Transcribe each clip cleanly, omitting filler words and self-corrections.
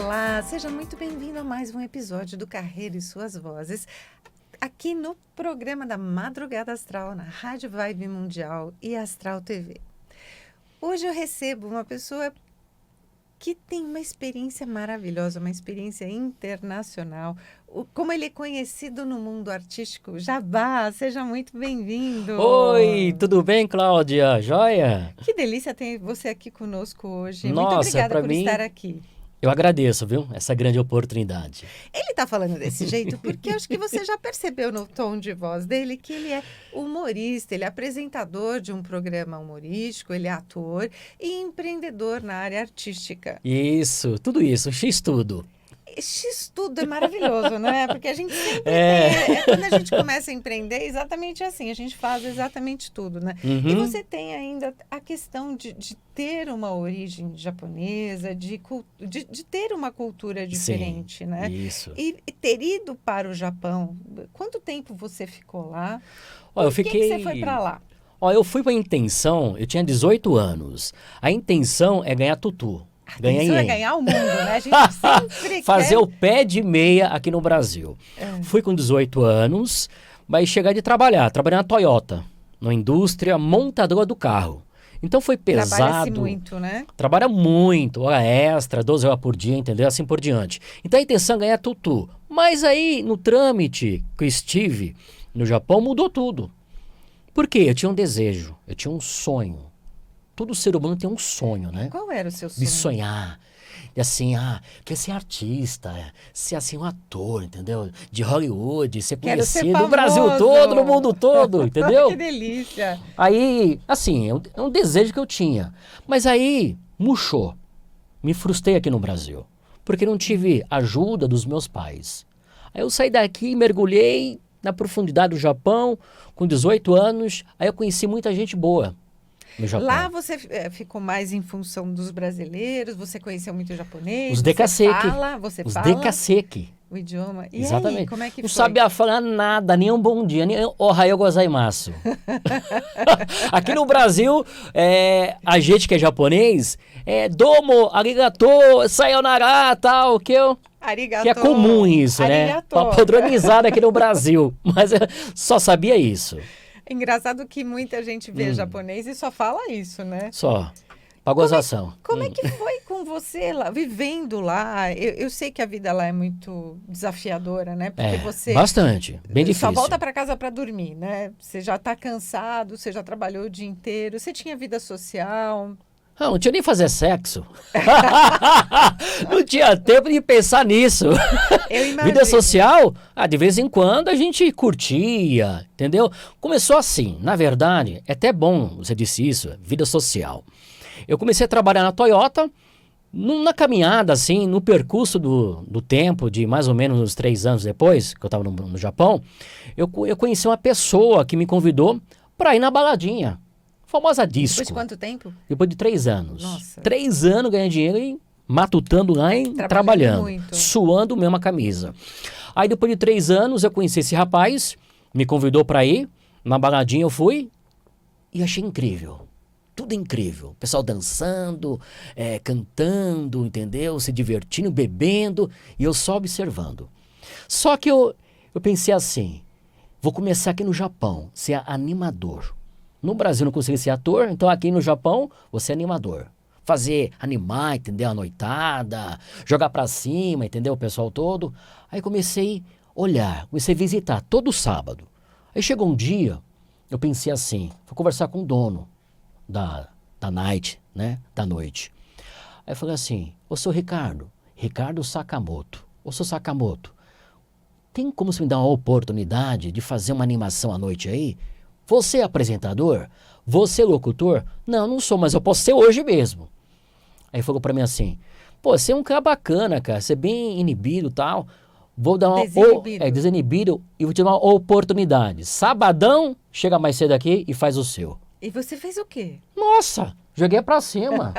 Olá, seja muito bem-vindo a mais um episódio do Carreira e Suas Vozes, aqui no programa da Madrugada Astral, na Rádio Vibe Mundial e Astral TV. Hoje eu recebo uma pessoa que tem uma experiência maravilhosa, uma experiência internacional. Como ele é conhecido no mundo artístico, Jabá, seja muito bem-vindo. Oi, tudo bem, Cláudia? Joia? Que delícia ter você aqui conosco hoje. Nossa, muito obrigada pra por mim, estar aqui. Eu agradeço, viu? Essa grande oportunidade. Ele está falando desse jeito porque acho que você já percebeu no tom de voz dele que ele é humorista, ele é apresentador de um programa humorístico, ele é ator e empreendedor na área artística. Isso, tudo isso, X tudo. X tudo é maravilhoso, né? Porque a gente sempre tem... quando a gente começa a empreender, é exatamente assim, a gente faz exatamente tudo, né? E você tem ainda a questão de ter uma origem japonesa, de ter uma cultura diferente, Sim, né? Isso. E ter ido para o Japão, quanto tempo você ficou lá? Ó, eu Por que fiquei... você foi para lá? Ó, eu fui com a intenção, eu tinha 18 anos. A intenção é ganhar tutu. Ganhar Isso é ien. ganhar o mundo, né? A gente sempre Fazer quer... o pé de meia aqui no Brasil. Fui com 18 anos, mas chegar de trabalhar na Toyota, na indústria montadora do carro. Então foi pesado. Trabalha-se muito, né? Trabalha muito, hora extra, 12 horas por dia, entendeu? Assim por diante. Então a intenção é ganhar tutu. Mas aí, no trâmite que eu estive no Japão, mudou tudo. Por quê? Eu tinha um desejo, eu tinha um sonho. Todo ser humano tem um sonho, né? Qual era o seu sonho? De sonhar. De assim, quer ser artista, ser assim um ator, entendeu? De Hollywood, ser Quero ser conhecido no Brasil todo, no mundo todo, entendeu? Que delícia! Aí, assim, é um desejo que eu tinha. Mas aí, murchou. Me frustrei aqui no Brasil. Porque não tive ajuda dos meus pais. Aí eu saí daqui, mergulhei na profundidade do Japão, com 18 anos. Aí eu conheci muita gente boa no Japão. Lá você ficou mais em função dos brasileiros, você conheceu muito japonês, Os você dekaseki. fala, você Os fala dekaseki. o idioma. E Exatamente. aí, como é que não foi? sabia falar nada, nem um bom dia, nem ohayou gozaimasu. Aqui no Brasil, a gente que é japonês, domo, arigato, sayonara, tal, que Arigato. é comum isso, Arigato. né? Padronizado aqui no Brasil. Mas eu só sabia isso. Engraçado que muita gente vê japonês e só fala isso, né? Só. Pra gozação. Como é que foi com você lá, vivendo lá? Eu sei que a vida lá é muito desafiadora, né? Porque você bastante. Bem difícil. só volta para casa para dormir, né? Você já está cansado, você já trabalhou o dia inteiro, você tinha vida social. Não tinha nem fazer sexo. Não tinha tempo de pensar nisso. Eu imagino. Vida social, de vez em quando a gente curtia, entendeu? Começou assim, na verdade, é até bom você disse isso, vida social. Eu comecei a trabalhar na Toyota, na caminhada, assim, no percurso do tempo, de mais ou menos uns 3 anos depois, que eu estava no Japão, eu conheci uma pessoa que me convidou para ir na baladinha. Famosa disco. Depois de quanto tempo? Depois de 3 anos. Nossa. 3 anos ganhando dinheiro e matutando lá e trabalhando. Muito. Suando mesmo a camisa. Aí depois de 3 anos eu conheci esse rapaz, me convidou para ir, na baladinha eu fui e achei incrível. Tudo incrível. O pessoal dançando, cantando, entendeu? Se divertindo, bebendo e eu só observando. Só que eu pensei assim, vou começar aqui no Japão, ser animador. No Brasil não consegui ser ator, então aqui no Japão, você é animador. Animar, entendeu? A noitada, jogar pra cima, entendeu? O pessoal todo. Aí comecei a olhar, comecei a visitar todo sábado. Aí chegou um dia, eu pensei assim, vou conversar com o dono da night, né? Da noite. Aí eu falei assim, ô seu Ricardo Sakamoto, ô seu Sakamoto, tem como você me dar uma oportunidade de fazer uma animação à noite aí? Você é apresentador? Você é locutor? Não sou, mas eu posso ser hoje mesmo. Aí falou pra mim assim, pô, você é um cara bacana, cara, você é bem inibido e tal. Vou dar uma... Desinibido e vou te dar uma oportunidade. Sabadão, chega mais cedo aqui e faz o seu. E você fez o quê? Nossa, joguei pra cima.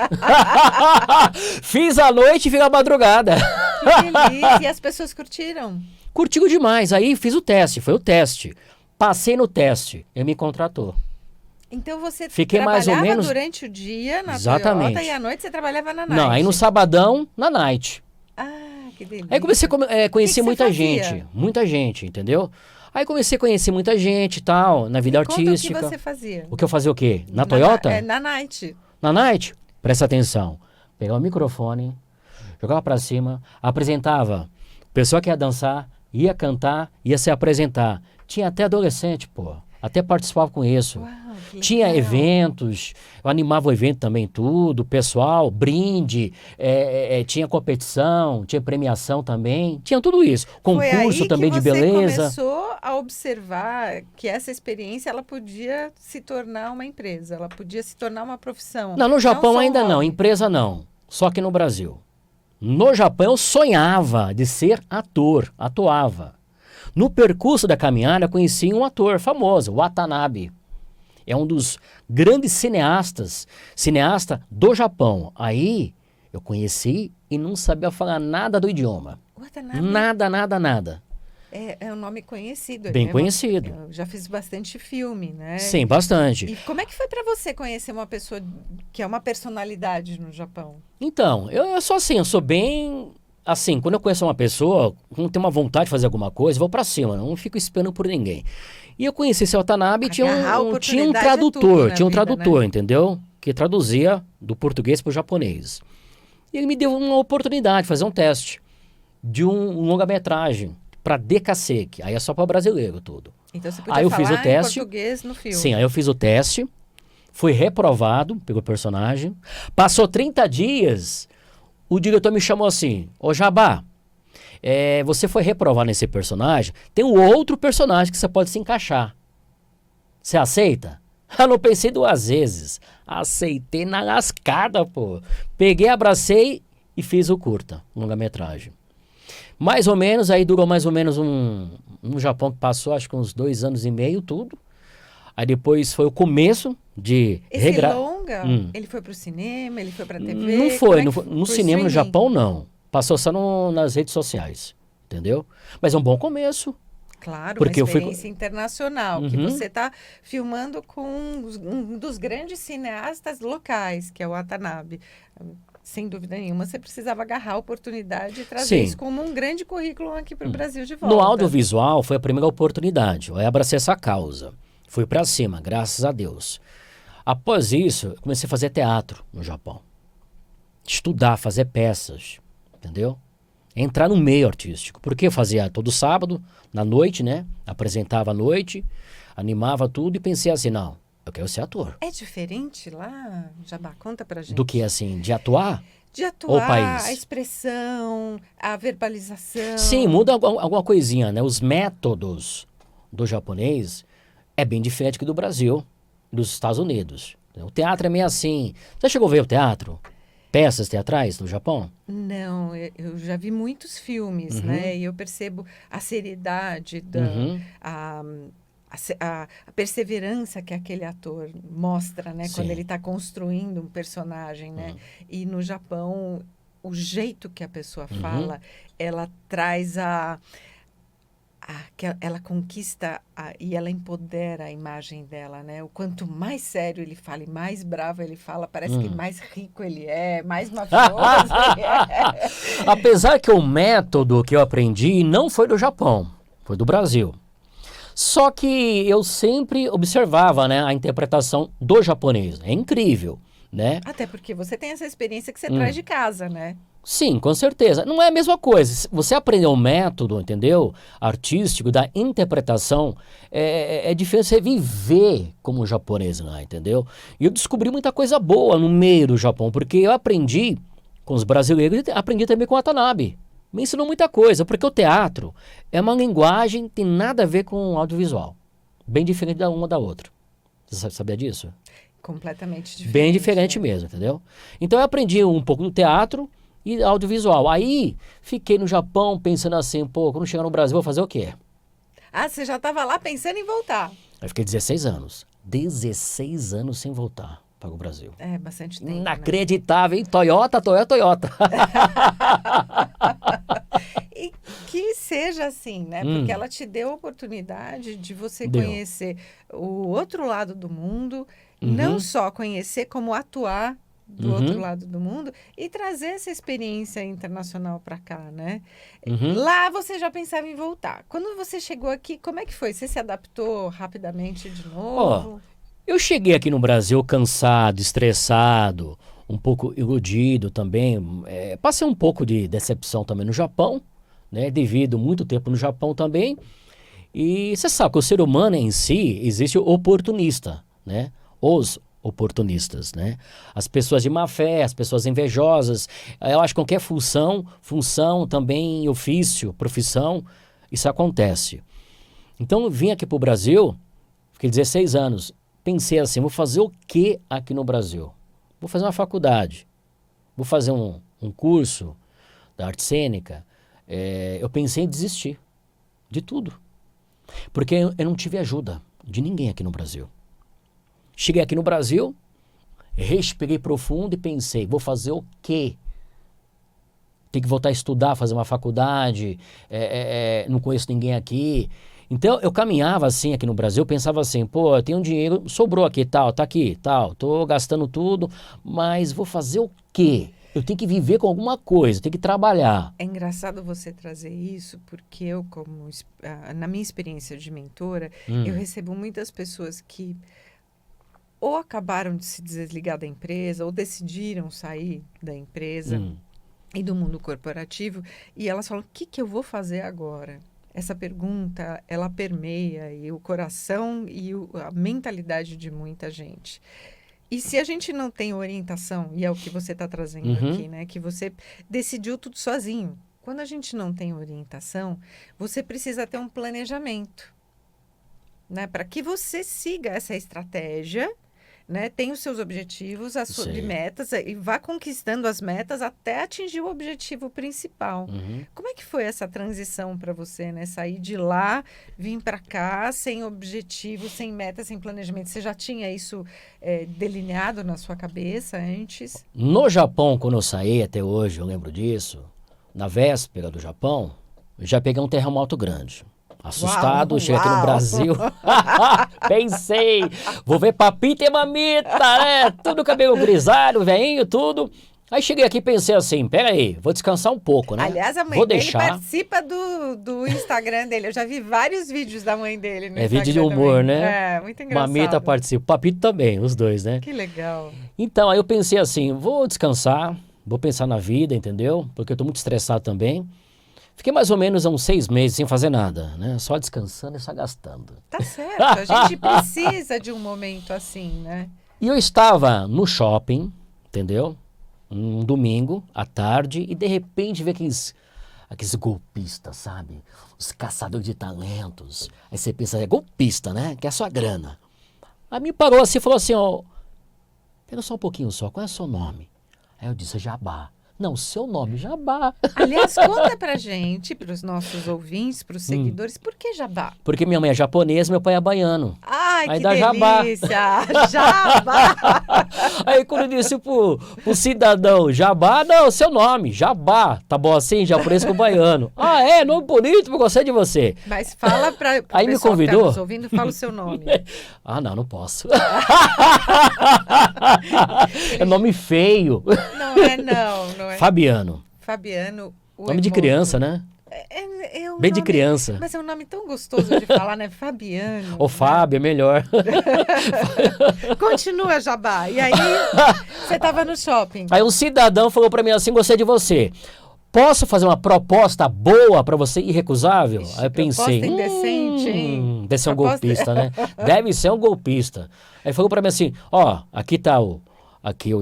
Fiz a noite e fiz a madrugada. Que delícia. E as pessoas curtiram? Curtiu demais. Aí fiz o teste, foi o teste. Passei no teste, ele me contratou. Então você Fiquei trabalhava mais ou menos... durante o dia na Exatamente. Toyota e à noite você trabalhava na night? Não, aí no sabadão, na night. Ah, que delícia. Aí comecei a conhecer que muita você muita gente, entendeu? Aí comecei a conhecer muita gente e tal, na vida Me conta artística. o que você fazia. O que eu fazia o quê? Na Toyota? Na Night. Na night? Presta atenção. Pegava o microfone, jogava pra cima, apresentava. Pessoa que ia dançar, ia cantar, ia se apresentar. Tinha até adolescente, pô. Até participava com isso. Uau, que Tinha legal. eventos, eu animava o evento também, tudo, pessoal, brinde, tinha competição, tinha premiação também, tinha tudo isso. Foi aí Concurso que também de você beleza. começou a observar que essa experiência ela podia se tornar uma empresa, ela podia se tornar uma profissão. Não, no Japão só um ainda não, hobby. empresa não, só que no Brasil. No Japão eu sonhava de ser ator, atuava. No percurso da caminhada eu conheci um ator famoso, Watanabe. É um dos grandes cineasta do Japão. Aí eu conheci e não sabia falar nada do idioma. Watanabe Nada. é um nome conhecido. Bem é conhecido. Eu já fiz bastante filme, né? Sim, bastante. E como é que foi para você conhecer uma pessoa que é uma personalidade no Japão? Então, eu sou assim, eu sou bem... Assim, quando eu conheço uma pessoa, quando tenho uma vontade de fazer alguma coisa, eu vou pra cima, não fico esperando por ninguém. E eu conheci esse Watanabe e tinha Agarrar a um oportunidade tradutor, é tudo na tinha um vida, tradutor, né? entendeu? Que traduzia do português pro japonês. E ele me deu uma oportunidade de fazer um teste de um longa-metragem para Decasseque. Aí é só para brasileiro tudo. Então você podia Aí eu falar fiz o teste. em português no filme. Sim, aí eu fiz o teste, fui reprovado pelo personagem. Passou 30 dias, o diretor me chamou assim, ô Jabá, você foi reprovado nesse personagem, tem um outro personagem que você pode se encaixar. Você aceita? Eu não pensei duas vezes. Aceitei na lascada, pô. Peguei, abracei e fiz o curta, longa-metragem. Mais ou menos, aí durou mais ou menos no Japão que passou, acho que uns 2 anos e meio, tudo. Aí depois foi o começo de Esse longa, ele foi pro cinema, ele foi pra TV? Não foi, Como é que no pro cinema no streaming? Japão não. Passou só nas redes sociais, entendeu? Mas é um bom começo. Claro, Porque uma eu fui experiência internacional, que Uhum. você está filmando com um dos grandes cineastas locais, que é o Watanabe. Sem dúvida nenhuma, você precisava agarrar a oportunidade e trazer Sim. isso como um grande currículo aqui para o Brasil de volta. No audiovisual foi a primeira oportunidade. Eu abracei essa causa. Fui pra cima, graças a Deus. Após isso, eu comecei a fazer teatro no Japão. Estudar, fazer peças, entendeu? Entrar no meio artístico. Porque eu fazia todo sábado, na noite, né? Apresentava à noite, animava tudo e pensei assim, não, eu quero ser ator. É diferente lá, Jabá? Conta pra gente. Do que assim, de atuar? De Ou atuar, país? a expressão, a verbalização. Sim, muda alguma coisinha, né? Os métodos do japonês é bem diferente que do Brasil, dos Estados Unidos. O teatro é meio assim. Você chegou a ver o teatro? Peças teatrais no Japão? Não, eu já vi muitos filmes, né? E eu percebo a seriedade, Uhum. a perseverança que aquele ator mostra, né? Quando Sim. ele está construindo um personagem, né? E no Japão, o jeito que a pessoa fala, ela traz que ela conquista e ela empodera a imagem dela, né? O quanto mais sério ele fala e mais bravo ele fala, parece que mais rico ele é, mais mafioso ele é. Apesar que o método que eu aprendi não foi do Japão, foi do Brasil. Só que eu sempre observava, né, a interpretação do japonês. É incrível, né? Até porque você tem essa experiência que você traz de casa, né? Sim, com certeza. Não é a mesma coisa. Você aprender um método, entendeu? Artístico, da interpretação, é diferente você viver como japonês lá, entendeu? E eu descobri muita coisa boa no meio do Japão, porque eu aprendi com os brasileiros e aprendi também com o Watanabe. Me ensinou muita coisa, porque o teatro é uma linguagem que tem nada a ver com o audiovisual. Bem diferente da uma da outra. Você sabia disso? Completamente diferente. Bem diferente né? mesmo, entendeu? Então eu aprendi um pouco do teatro e audiovisual. Aí fiquei no Japão pensando assim, pô, quando chegar no Brasil vou fazer o quê? Ah, você já estava lá pensando em voltar. Aí fiquei 16 anos. 16 anos sem voltar para o Brasil. É, bastante tempo, né? Inacreditável, hein? Toyota. E que seja assim, né? Porque ela te deu a oportunidade de você Deu. conhecer o outro lado do mundo, não só conhecer como atuar do outro lado do mundo e trazer essa experiência internacional para cá, né? Lá você já pensava em voltar. Quando você chegou aqui, como é que foi? Você se adaptou rapidamente de novo? Eu cheguei aqui no Brasil cansado, estressado, um pouco iludido também. Passei um pouco de decepção também no Japão, né? Devido muito tempo no Japão também. E você sabe que o ser humano em si existe o oportunista, né? Os oportunistas, né? As pessoas de má fé, as pessoas invejosas. Eu acho que qualquer função também, ofício, profissão, isso acontece. Então eu vim aqui para o Brasil, fiquei 16 anos, pensei assim, vou fazer o que aqui no Brasil? Vou fazer uma faculdade, vou fazer um curso da arte cênica. Eu pensei em desistir de tudo, porque eu não tive ajuda de ninguém aqui no Brasil. Cheguei aqui no Brasil, respirei profundo e pensei, vou fazer o quê? Tem que voltar a estudar, fazer uma faculdade, não conheço ninguém aqui. Então, eu caminhava assim aqui no Brasil, pensava assim, pô, eu tenho dinheiro, sobrou aqui, tal, tá aqui, tal, tô gastando tudo, mas vou fazer o quê? Eu tenho que viver com alguma coisa, tenho que trabalhar. É engraçado você trazer isso, porque eu, na minha experiência de mentora, eu recebo muitas pessoas que ou acabaram de se desligar da empresa, ou decidiram sair da empresa e do mundo corporativo, e elas falam, o que eu vou fazer agora? Essa pergunta, ela permeia o coração e a mentalidade de muita gente. E se a gente não tem orientação, e é o que você está trazendo aqui, né? Que você decidiu tudo sozinho. Quando a gente não tem orientação, você precisa ter um planejamento, né? Para que você siga essa estratégia, né? Tem os seus objetivos, de metas, e vá conquistando as metas até atingir o objetivo principal. Como é que foi essa transição para você, né? Sair de lá, vir para cá, sem objetivo, sem meta, sem planejamento. Você já tinha isso delineado na sua cabeça antes? No Japão, quando eu saí, até hoje, eu lembro disso, na véspera do Japão, eu já peguei um terremoto grande. Assustado, cheguei aqui no Brasil. Pensei, vou ver papita e mamita, né? Tudo cabelo grisalho, veinho, tudo. Aí cheguei aqui e pensei assim, peraí, vou descansar um pouco, né? Aliás, a mãe dele participa do Instagram dele. Eu já vi vários vídeos da mãe dele no Instagram. Vídeo de humor, também. né? Muito engraçado. Mamita participa, papito também, os dois, né? Que legal. Então, aí eu pensei assim, vou descansar, vou pensar na vida, entendeu? Porque eu tô muito estressado também. Fiquei mais ou menos uns 6 meses sem fazer nada, né? Só descansando e só gastando. Tá certo, a gente precisa de um momento assim, né? E eu estava no shopping, entendeu? Um domingo, à tarde, e de repente veio aqueles golpistas, sabe? Os caçadores de talentos. Aí você pensa, é golpista, né? Que é só grana. Aí me parou assim e falou assim, ó, pera só um pouquinho só, qual é o seu nome? Aí eu disse, Jabá. Não, seu nome, Jabá. Aliás, conta pra gente, pros nossos ouvintes, pros seguidores, por que Jabá? Porque minha mãe é japonesa, meu pai é baiano. Ai, aí que dá delícia! Jabá! Aí quando eu disse pro cidadão, Jabá, não, seu nome, Jabá. Tá bom assim? Japonês com baiano. Ah, é? Nome bonito, eu gostei de você. Mas fala pra aí me convidou. Que tá nos ouvindo, fala o seu nome. Ah, não posso. É nome feio. Não é, não é. Fabiano. Fabiano. Nome de criança, né? Bem de criança. Mas é um nome tão gostoso de falar, né? Fabiano. Ou Fábio, é melhor. Continua, Jabá. E aí, você estava no shopping. Aí um cidadão falou pra mim assim, gostei de você. Posso fazer uma proposta boa pra você, irrecusável? Ixi, aí eu pensei, indecente, hein? Deve ser um golpista, né? Deve ser um golpista. Aí falou pra mim assim, ó, aqui tá o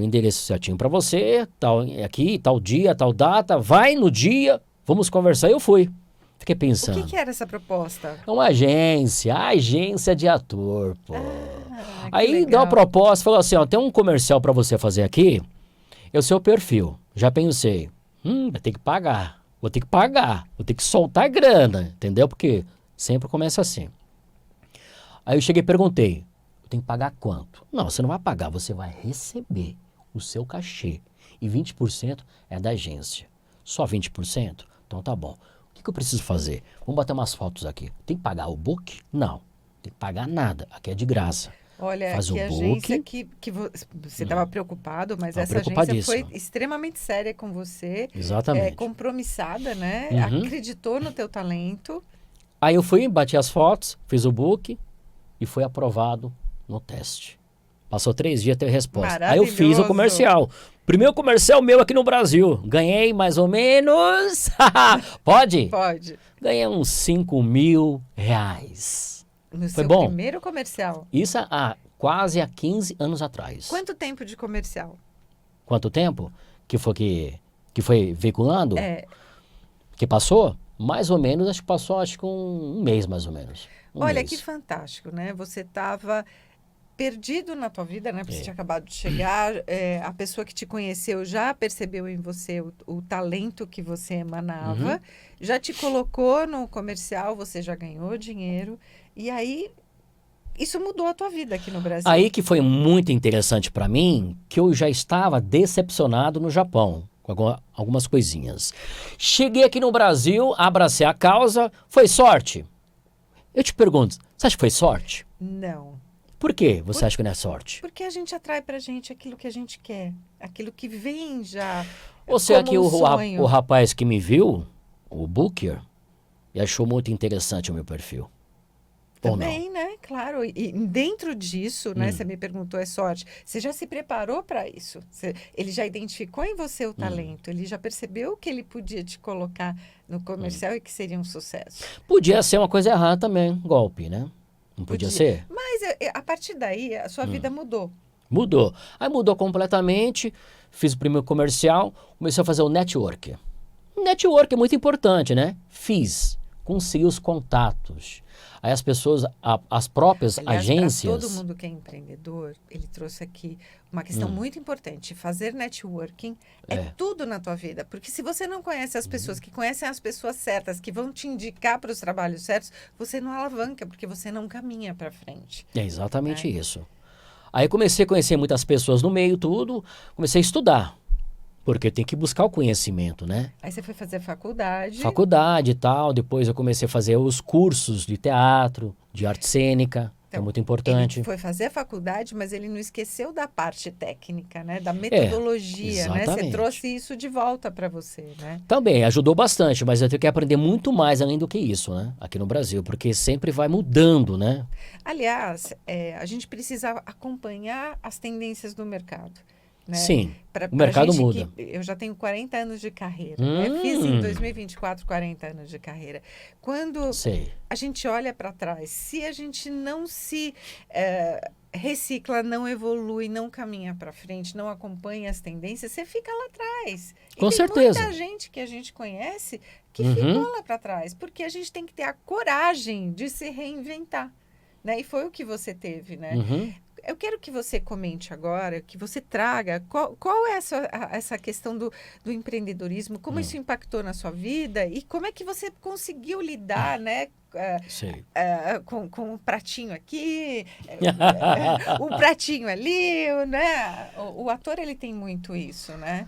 endereço certinho pra você, aqui, tal dia, tal data, vai no dia, vamos conversar. Eu fui. Fiquei pensando. O que era essa proposta? É uma agência de ator, pô. Aí legal. deu uma proposta, falou assim, ó, tem um comercial pra você fazer aqui, é o seu perfil. Já pensei, vai ter que pagar, vou ter que soltar grana, entendeu? Porque sempre começa assim. Aí eu cheguei e perguntei, eu tenho que pagar quanto? Não, você não vai pagar, você vai receber o seu cachê. E 20% é da agência. Só 20%? Então tá bom. O que eu preciso fazer? Vamos bater umas fotos aqui. Tem que pagar o book? Não. Tem que pagar nada. Aqui é de graça. Olha, faz que o agência book. que você estava preocupado, mas Tava essa agência foi preocupadíssimo. extremamente séria com você, Exatamente. compromissada, né? Uhum. Acreditou no teu talento. Aí eu fui, bati as fotos, fiz o book e foi aprovado no teste. Passou 3 dias, teve resposta. Aí eu fiz o Maravilhoso. comercial. Primeiro comercial meu aqui no Brasil. Ganhei mais ou menos. Pode? Pode. Ganhei uns 5.000 reais. No Foi seu bom. primeiro comercial. Isso quase há 15 anos atrás. Quanto tempo de comercial? Quanto tempo que foi veiculando? É, Que passou? Mais ou menos, acho que passou um mês mais ou menos. olha Mês. que fantástico, né? Você estava perdido na tua vida, né? Porque você É. tinha acabado de chegar, a pessoa que te conheceu já percebeu em você o talento que você emanava, Uhum. já te colocou no comercial, você já ganhou dinheiro, e aí isso mudou a tua vida aqui no Brasil. Aí que foi muito interessante para mim, que eu já estava decepcionado no Japão, com algumas coisinhas. Cheguei aqui no Brasil, abracei a causa, foi sorte? Eu te pergunto, você acha que foi sorte? Não. Por que você acha que não é sorte? Porque a gente atrai pra gente aquilo que a gente quer, aquilo que vem já Ou será como que um o sonho. rapaz que me viu, o Booker, e achou muito interessante o meu perfil? Ou não? Também, né? Claro. E dentro disso, né? Você me perguntou, é sorte. Você já se preparou para isso? Ele já identificou em você o talento. Ele já percebeu que ele podia te colocar no comercial e que seria um sucesso. Podia ser uma coisa errada também, golpe, né? Não podia ser? Mas a partir daí, a sua vida mudou. Mudou. Aí mudou completamente, fiz o primeiro comercial, comecei a fazer o network. O network é muito importante, né? Fiz, consegui os contatos. Aí as pessoas, as próprias Aliás, agências... para todo mundo que é empreendedor, ele trouxe aqui uma questão muito importante. Fazer networking é tudo na tua vida. Porque se você não conhece as pessoas, que conhecem as pessoas certas, que vão te indicar para os trabalhos certos, você não alavanca, porque você não caminha para frente. É exatamente isso. Aí comecei a conhecer muitas pessoas no meio, tudo. Comecei a estudar, porque tem que buscar o conhecimento, né? Aí você foi fazer faculdade. Faculdade e tal. Depois eu comecei a fazer os cursos de teatro, de arte cênica, que é muito importante. Ele foi fazer a faculdade, mas ele não esqueceu da parte técnica, né? Da metodologia, né? Você exatamente. trouxe isso de volta para você, né? Também ajudou bastante, mas eu tenho que aprender muito mais além do que isso, né? Aqui no Brasil, porque sempre vai mudando, né? Aliás, a gente precisa acompanhar as tendências do mercado. Né? Sim, o mercado muda. Eu já tenho 40 anos de carreira, né? Fiz em 2024 40 anos de carreira. Quando Sei. a gente olha para trás, se a gente não se recicla, não evolui, não caminha para frente, não acompanha as tendências, você fica lá atrás. E Com tem certeza. muita gente que a gente conhece que ficou lá para trás, porque a gente tem que ter a coragem de se reinventar. Né? E foi o que você teve, né? Eu quero que você comente agora, que você traga qual é essa questão do empreendedorismo, como isso impactou na sua vida e como é que você conseguiu lidar, né? Com o pratinho aqui, o pratinho ali, né? O ator, ele tem muito isso, né?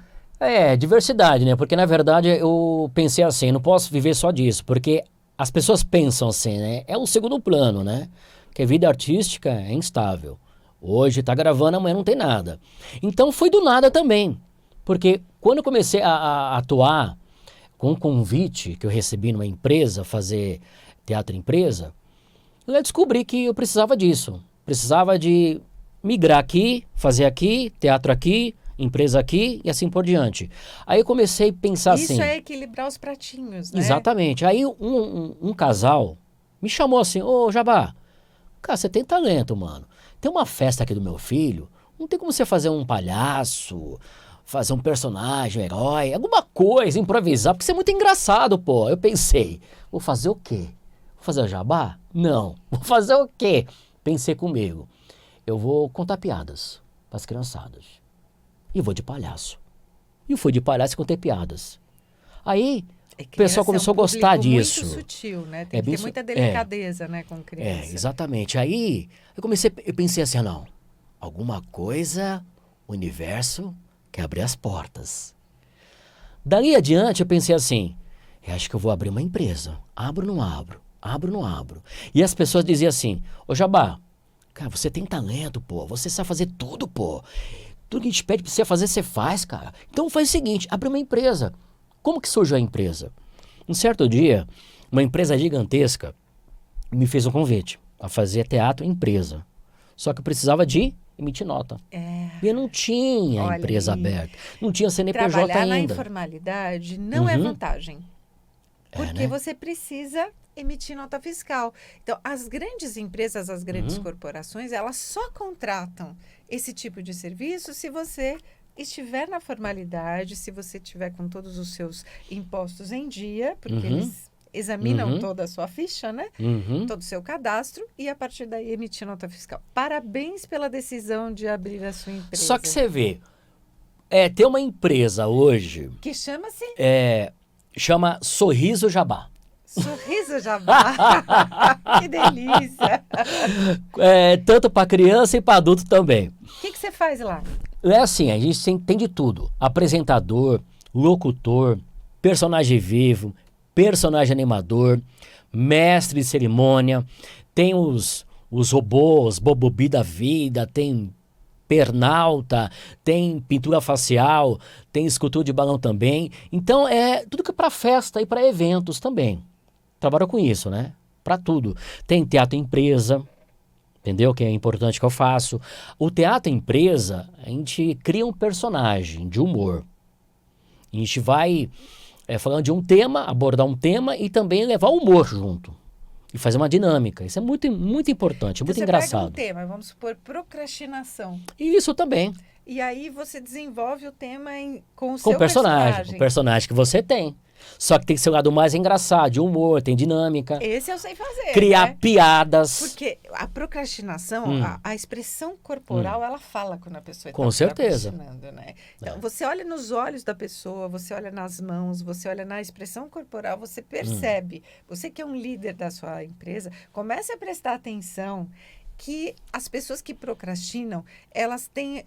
Diversidade, né? Porque, na verdade, eu pensei assim, não posso viver só disso, porque as pessoas pensam assim, né? É um segundo plano, né? Porque a vida artística é instável. Hoje tá gravando, amanhã não tem nada. Então foi do nada também. Porque quando eu comecei a atuar com um convite que eu recebi numa empresa, fazer teatro empresa, eu descobri que eu precisava disso. Precisava de migrar aqui, fazer aqui, teatro aqui, empresa aqui e assim por diante. Aí eu comecei a pensar assim... Isso é equilibrar os pratinhos, né? Exatamente. Aí um casal me chamou assim, ô Jabá, cara, você tem talento, mano. Tem uma festa aqui do meu filho, não tem como você fazer um palhaço, fazer um personagem, um herói, alguma coisa, improvisar, porque você é muito engraçado, pô. Eu pensei, vou fazer o quê? Vou fazer o Jabá? Não. Vou fazer o quê? Pensei comigo, eu vou contar piadas para as criançadas. E vou de palhaço. E fui de palhaço e contei piadas. Aí... O pessoal começou a gostar disso. Muito sutil, né? Tem que ter muita delicadeza, né, com criança. Exatamente. Aí eu pensei assim, não, alguma coisa, o universo quer abrir as portas. Dali adiante eu pensei assim, eu acho que eu vou abrir uma empresa. Abro ou não abro? Abro ou não abro? E as pessoas diziam assim, ô Jabá, Cara, você tem talento, pô. Você sabe fazer tudo, pô. Tudo que a gente pede pra você fazer, você faz, cara. Então faz o seguinte, abre uma empresa. Como que surgiu a empresa? Um certo dia, uma empresa gigantesca me fez um convite a fazer teatro em empresa. Só que eu precisava de emitir nota. E eu não tinha Olha empresa aí. aberta. Não tinha CNPJ Trabalhar na ainda. informalidade não é vantagem. Porque né? você precisa emitir nota fiscal. Então, as grandes empresas, as grandes Uhum. corporações, elas só contratam esse tipo de serviço se você estiver na formalidade, se você tiver com todos os seus impostos em dia, porque Uhum. eles examinam Uhum. toda a sua ficha, né? Uhum. Todo o seu cadastro e a partir daí emitir nota fiscal. Parabéns pela decisão de abrir a sua empresa. Só que você vê, ter uma empresa hoje, Que chama-se chama Sorriso Jabá. Sorriso Jabá. Que delícia. Tanto para criança e para adulto também. O que você faz lá? É assim, a gente tem de tudo. Apresentador, locutor, personagem vivo, personagem animador, mestre de cerimônia, tem os robôs, Bobobi da vida, tem pernalta, tem pintura facial, tem escultura de balão também. Então é tudo que é para festa e para eventos também. Trabalho com isso, né? Para tudo. Tem teatro empresa, entendeu? Que é importante que eu faço. O teatro empresa, a gente cria um personagem de humor. A gente vai falando de um tema, abordar um tema e também levar o humor junto. E fazer uma dinâmica. Isso é muito, muito importante, muito Você engraçado. pega um tema, vamos supor, procrastinação. E isso também. E aí você desenvolve o tema com o Com seu o personagem. O personagem que você tem. Só que tem que ser o lado mais engraçado, de humor, tem dinâmica. Esse eu sei fazer. Criar né? piadas. Porque a procrastinação, a expressão corporal, ela fala quando a pessoa Com está certeza. procrastinando, né? Então, você olha nos olhos da pessoa, você olha nas mãos, você olha na expressão corporal, você percebe. Você que é um líder da sua empresa, comece a prestar atenção que as pessoas que procrastinam, elas têm...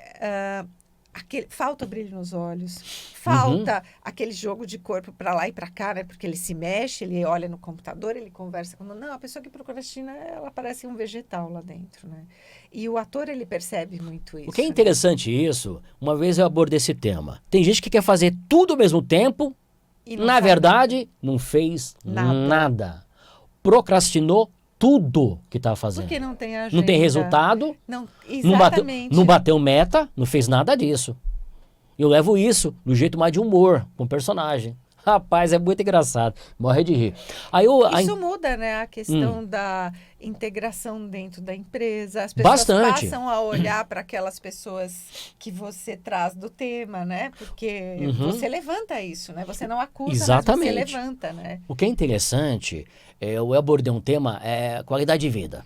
falta o brilho nos olhos, falta aquele jogo de corpo para lá e para cá, né? Porque ele se mexe, ele olha no computador, ele conversa com... Não, a pessoa que procrastina, ela parece um vegetal lá dentro, né? E o ator, ele percebe muito isso. O que é né? interessante isso, uma vez eu abordei esse tema. Tem gente que quer fazer tudo ao mesmo tempo, E não na faz verdade, não fez nada. Procrastinou tudo que estava fazendo. Porque não tem agenda. Não tem resultado, Não, não exatamente. bateu meta, não fez nada disso. Eu levo isso do jeito mais de humor, com o personagem. Rapaz, é muito engraçado. Morre de rir. Aí Isso muda, né? A questão da integração dentro da empresa. As pessoas Bastante. passam a olhar para aquelas pessoas que você traz do tema, né? Porque você levanta isso, né? Você não acusa, Exatamente. mas você levanta, né? O que é interessante, eu abordei um tema, qualidade de vida.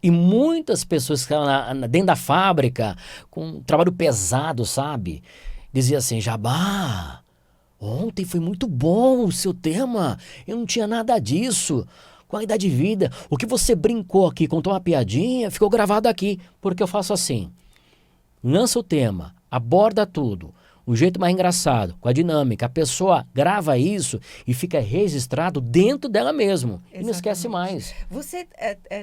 E muitas pessoas que estavam dentro da fábrica, com um trabalho pesado, sabe? Diziam assim, Jabá, ontem foi muito bom o seu tema, eu não tinha nada disso. Qualidade de vida, o que você brincou aqui, contou uma piadinha, ficou gravado aqui. Porque eu faço assim, lança o tema, aborda tudo, o jeito mais engraçado, com a dinâmica. A pessoa grava isso e fica registrado dentro dela mesmo. E não esquece mais. Você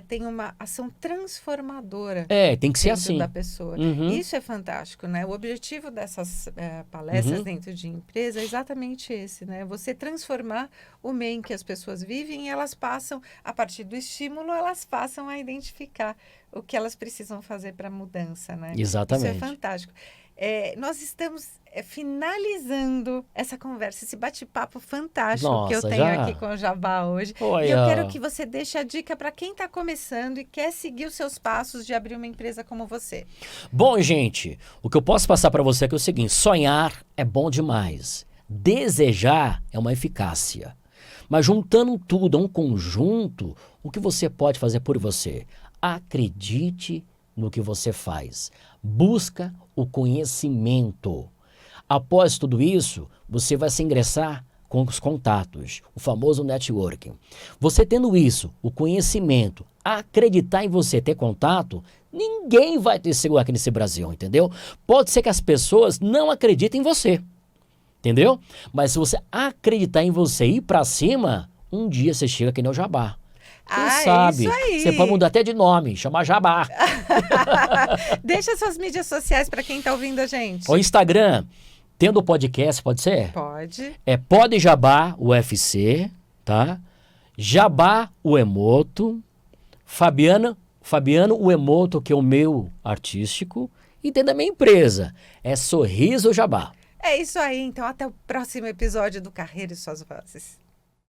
tem uma ação transformadora Tem que ser dentro assim. da pessoa. Isso é fantástico, né? O objetivo dessas palestras dentro de empresa é exatamente esse, né? Você transformar o meio em que as pessoas vivem e elas passam, a partir do estímulo, elas passam a identificar o que elas precisam fazer para a mudança, né? Exatamente. Isso é fantástico. Nós estamos finalizando essa conversa, esse bate-papo fantástico que eu Nossa, tenho já? aqui com o Jabá hoje. Olha. E eu quero que você deixe a dica para quem está começando e quer seguir os seus passos de abrir uma empresa como você. Bom, gente, o que eu posso passar para você é o seguinte, sonhar é bom demais. Desejar é uma eficácia. Mas juntando tudo a um conjunto, o que você pode fazer por você? Acredite no que você faz. Busca o conhecimento. Após tudo isso, você vai se ingressar com os contatos, o famoso networking. Você tendo isso, o conhecimento, acreditar em você, ter contato, ninguém vai ter seguro aqui nesse Brasil, entendeu? Pode ser que as pessoas não acreditem em você, entendeu? Mas se você acreditar em você e ir para cima, um dia você chega aqui no Jabá. Quem Ah, sabe? é isso aí. Você pode mudar até de nome, chamar Jabá. Deixa suas mídias sociais para quem está ouvindo a gente. O Instagram, tendo o podcast, pode ser? Pode. É Pod Jabá UFC, tá? Jabá Uemoto, Fabiano Uemoto, que é o meu artístico, e tem da minha empresa, é Sorriso Jabá. É isso aí, então até o próximo episódio do Carreira e Suas Vozes.